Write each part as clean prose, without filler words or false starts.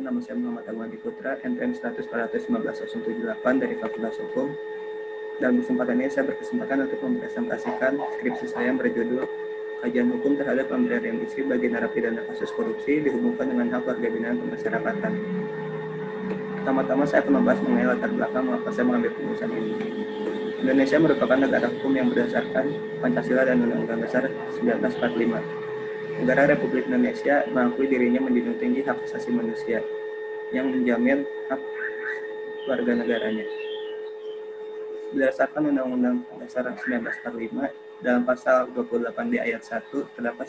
Perkenalkan, nama saya Muhammad Agung Adi Putra, NPM 100-115-078 dari Fakultas Hukum. Dalam kesempatan ini saya berkesempatan untuk mempresentasikan skripsi saya yang berjudul Kajian Hukum Terhadap Pemberian Remisi bagi Narapidana Kasus Korupsi dihubungkan dengan hak warga binaan pemasyarakatan. Pertama-tama saya akan membahas mengenai latar belakang mengapa saya mengambil penulisan ini. Indonesia merupakan negara hukum yang berdasarkan Pancasila dan Undang-Undang Dasar 1945. Negara Republik Indonesia mengakui dirinya menjunjung tinggi hak asasi manusia yang menjamin hak warga negaranya. Berdasarkan Undang-Undang Dasar 1945, dalam pasal 28 di ayat 1 terdapat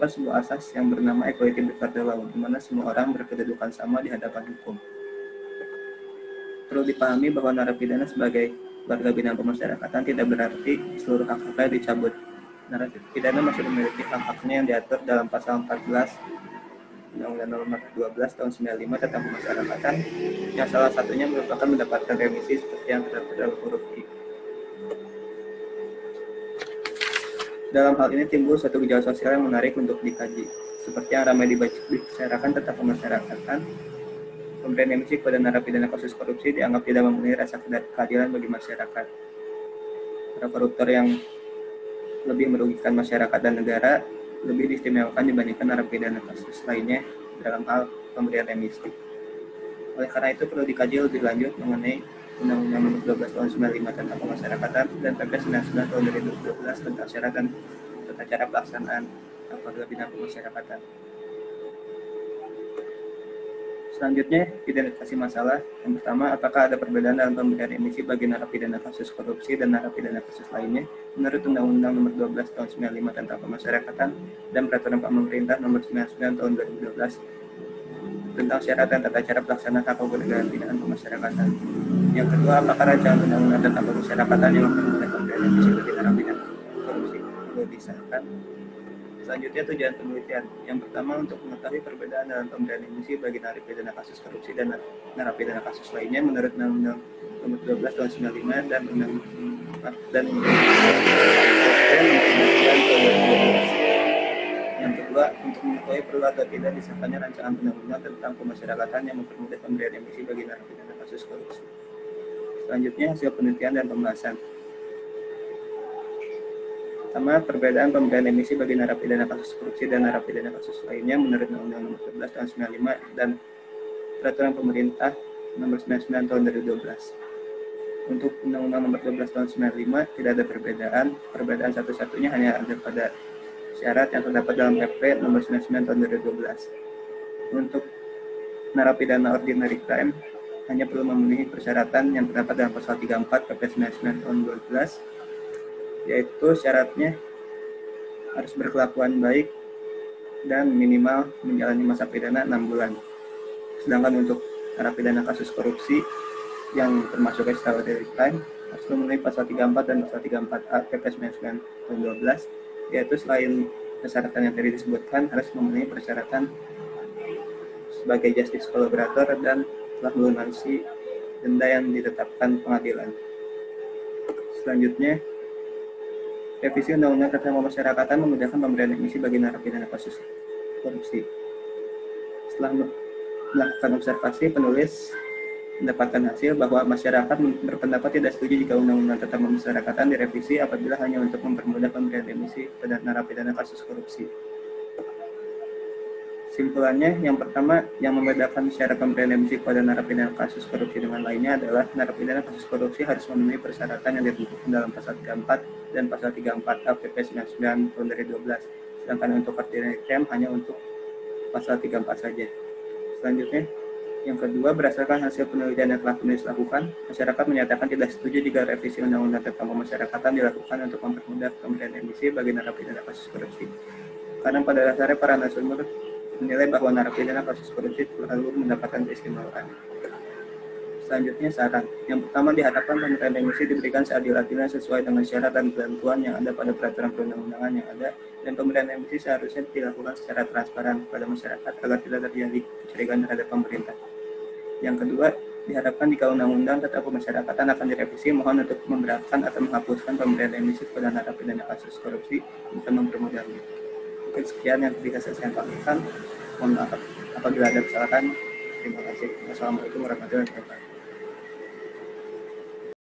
sebuah asas yang bernama equality before the law, di mana semua orang berkedudukan sama di hadapan hukum. Perlu dipahami bahwa narapidana sebagai warga binaan pemasyarakatan tidak berarti seluruh hak-haknya dicabut. Narapidana masih memiliki hak-haknya yang diatur dalam pasal 14 Undang-Undang Nomor 12 Tahun 95 tentang pemasyarakatan, yang salah satunya merupakan mendapatkan remisi seperti yang terdapat dalam huruf I. Dalam hal ini timbul suatu gejala sosial yang menarik untuk dikaji, seperti yang ramai dibicarakan tentang pemasyarakatan. Pemberian remisi kepada narapidana kasus korupsi dianggap tidak memenuhi rasa keadilan bagi masyarakat. Para koruptor yang lebih merugikan masyarakat dan negara lebih diistimewakan dibandingkan narapidana kasus lainnya dalam hal pemberian remisi. Oleh karena itu perlu dikaji lebih lanjut mengenai Undang-Undang Nomor 12 Tahun 95 tentang pemasyarakatan dan PP 99 Tahun 2012 tentang syarat dan tata cara pelaksanaan hak warga binaan pemasyarakatan. Selanjutnya, identifikasi masalah. Yang pertama, apakah ada perbedaan dalam pemberian remisi bagi narapidana kasus korupsi dan narapidana kasus lainnya menurut Undang-Undang Nomor 12 Tahun 95 tentang pemasyarakatan dan Peraturan Pemerintah Nomor 99 Tahun 2012 tentang syarat dan tata cara pelaksanaan hak warga binaan pemasyarakatan. Yang kedua, apakah rancangan undang-undang tentang pemasyarakatan yang mempermudah pemberian remisi bagi narapidana korupsi perlu disahkan. Selanjutnya, tujuan penelitian. Yang pertama, untuk mengetahui perbedaan dalam pemberian remisi bagi narapidana kasus korupsi dan narapidana kasus lainnya menurut Undang-Undang Nomor 12 Tahun 95 dan Undang-Undang Nomor 99 Tahun 2012. Yang kedua, untuk mengetahui perlu atau tidak disahkannya rancangan undang-undang tentang pemasyarakatan yang mempermudah pemberian remisi bagi narapidana kasus korupsi. Selanjutnya, hasil penelitian dan pembahasan. Pertama, perbedaan pemberian remisi bagi narapidana kasus korupsi dan narapidana kasus lainnya menurut Undang-Undang Nomor 12 Tahun 95 dan Peraturan Pemerintah Nomor 99 Tahun 2012. Untuk Undang-Undang Nomor 12 Tahun 95 tidak ada perbedaan. Perbedaan satu-satunya hanya ada pada syarat yang terdapat dalam PP Nomor 99 Tahun 2012. Untuk narapidana ordinary crime hanya perlu memenuhi persyaratan yang terdapat dalam pasal 34 PP 99 Tahun 2012, yaitu syaratnya harus berkelakuan baik dan minimal menjalani masa pidana 6 bulan. Sedangkan untuk narapidana kasus korupsi yang termasuk extraordinary crime harus memenuhi pasal 34 dan pasal 34A PP 99 tahun 12, yaitu selain persyaratan yang tadi disebutkan harus memenuhi persyaratan sebagai justice collaborator dan telah melunasi denda yang ditetapkan pengadilan. Selanjutnya, revisi Undang-Undang tentang Pemasyarakatan memudahkan pemberian remisi bagi narapidana kasus korupsi. Setelah melakukan observasi, penulis mendapatkan hasil bahwa masyarakat berpendapat tidak setuju jika Undang-Undang tentang Pemasyarakatan direvisi apabila hanya untuk mempermudah pemberian remisi pada narapidana kasus korupsi. Simpulannya, yang pertama, yang membedakan syarat pemberian remisi pada narapidana kasus korupsi dengan lainnya adalah narapidana kasus korupsi harus memenuhi persyaratan yang ditentukan dalam pasal 34 dan pasal 34A PP 99 tahun 2012. Sedangkan untuk ordinary crime hanya untuk pasal 34 saja. Selanjutnya, yang kedua, berdasarkan hasil penelitian yang telah penulis lakukan, masyarakat menyatakan tidak setuju jika revisi Undang-Undang tentang Pemasyarakatan dilakukan untuk mempermudah pemberian remisi bagi narapidana kasus korupsi. Karena pada dasarnya para narasumber menilai bahwa narapidana kasus korupsi terlalu mendapatkan keistimewaan. Selanjutnya, saran. Yang pertama, diharapkan pemberian remisi diberikan seadil-adilnya sesuai dengan syarat dan ketentuan yang ada pada peraturan perundang-undangan yang ada, dan pemberian remisi seharusnya dilakukan secara transparan kepada masyarakat agar tidak terjadi kecurigaan terhadap pemerintah. Yang kedua, diharapkan jika undang-undang tentang pemasyarakatan akan direvisi, mohon untuk memberatkan atau menghapuskan pemberian remisi kepada narapidana kasus korupsi, bukan mempermudahnya. Mungkin sekian yang bisa saya sampaikan. Mohon maaf apabila ada kesalahan. Terima kasih. Wassalamualaikum warahmatullahi wabarakatuh.